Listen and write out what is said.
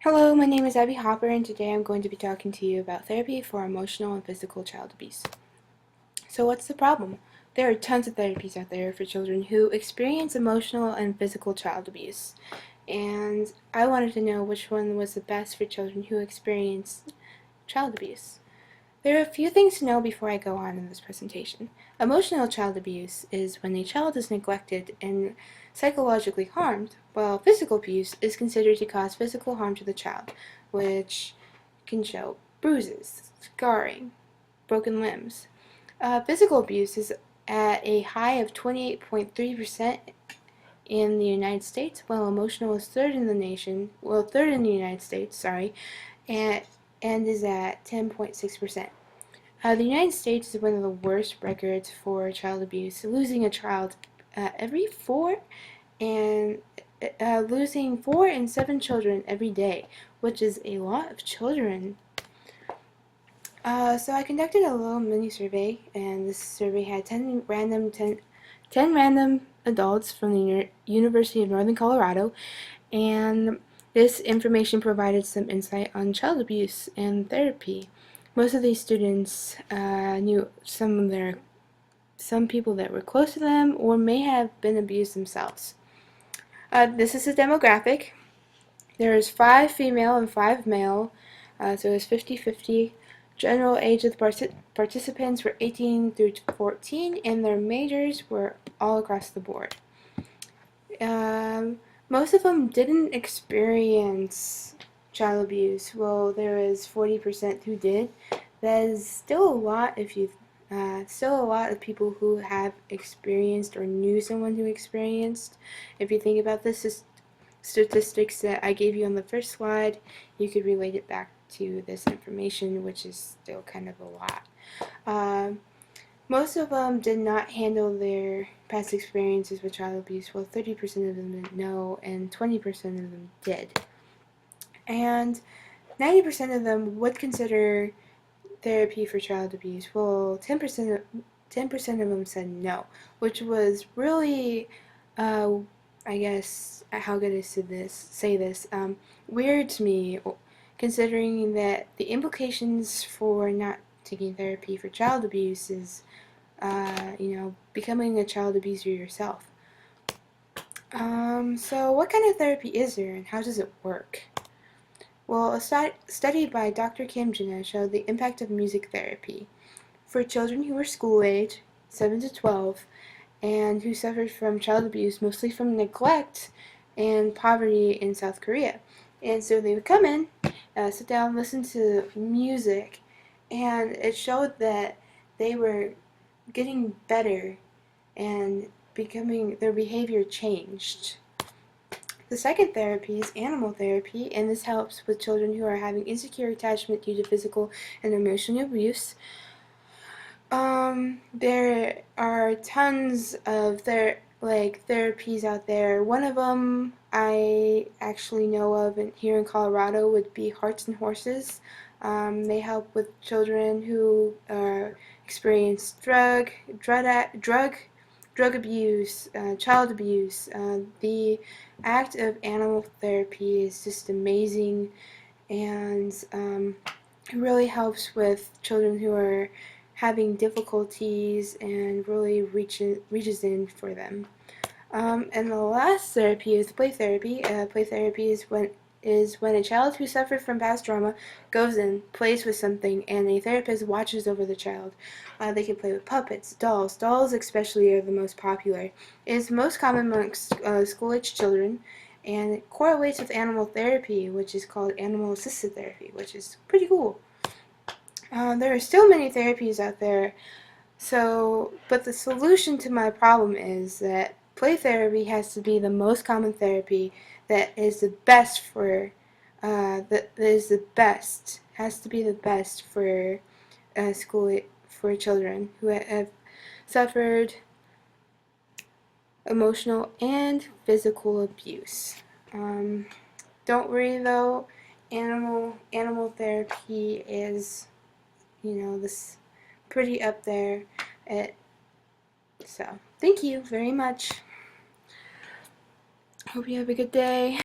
Hello, my name is Abby Hopper, and today I'm going to be talking to you about therapy for emotional and physical child abuse. So, what's the problem? There are tons of therapies out there for children who experience emotional and physical child abuse, and I wanted to know which one was the best for children who experience child abuse. There are a few things to know before I go on in this presentation. Emotional child abuse is when a child is neglected and psychologically harmed, while physical abuse is considered to cause physical harm to the child, which can show bruises, scarring, broken limbs. Physical abuse is at a high of 28.3% in the United States, while emotional is third in the United States, and, and is at 10.6%. The United States is one of the worst records for child abuse, losing a child every four and losing 4 and 7 children every day, which is a lot of children. So I conducted a little mini survey, and this survey had 10 random adults from the University of Northern Colorado, and this information provided some insight on child abuse and therapy. Most of these students knew some people that were close to them or may have been abused themselves. This is a demographic. There is 5 female and 5 male, so it's 50-50. General age of the participants were 18 through 14, and their majors were all across the board. Most of them didn't experience child abuse. Well, there was 40% who did. That is still a lot still a lot of people who have experienced or knew someone who experienced. If you think about this statistics that I gave you on the first slide, you could relate it back to this information, which is still kind of a lot. Most of them did not handle their past experiences with child abuse. Well, 30% of them didn't know, and 20% of them did. And 90% of them would consider therapy for child abuse. Well, 10% of them said no, which was really, I guess, how could I say this, weird to me, considering that the implications for not taking therapy for child abuse is, becoming a child abuser yourself. So what kind of therapy is there, and how does it work? Well, a study by Dr. Kim Jina showed the impact of music therapy for children who were school age, 7 to 12, and who suffered from child abuse, mostly from neglect and poverty in South Korea. And so they would come in, sit down, listen to music, and it showed that they were getting better and their behavior changed. The second therapy is animal therapy, and this helps with children who are having insecure attachment due to physical and emotional abuse. There are tons of therapies out there. One of them I actually know of here in Colorado would be Hearts and Horses. They help with children who experience drug abuse, child abuse. The act of animal therapy is just amazing, and it really helps with children who are having difficulties and really reaches in for them. And the last therapy is play therapy. Play therapy is when a child who suffered from past trauma goes in, plays with something, and a therapist watches over the child. They can play with puppets, dolls. Dolls especially are the most popular. It is most common amongst school-age children, and it correlates with animal therapy, which is called animal-assisted therapy, which is pretty cool. There are still many therapies out there, but the solution to my problem is that play therapy has to be the most common therapy that is the best has to be the best for for children who have suffered emotional and physical abuse. Don't worry though, animal therapy is, this pretty up there. So, thank you very much. Hope you have a good day.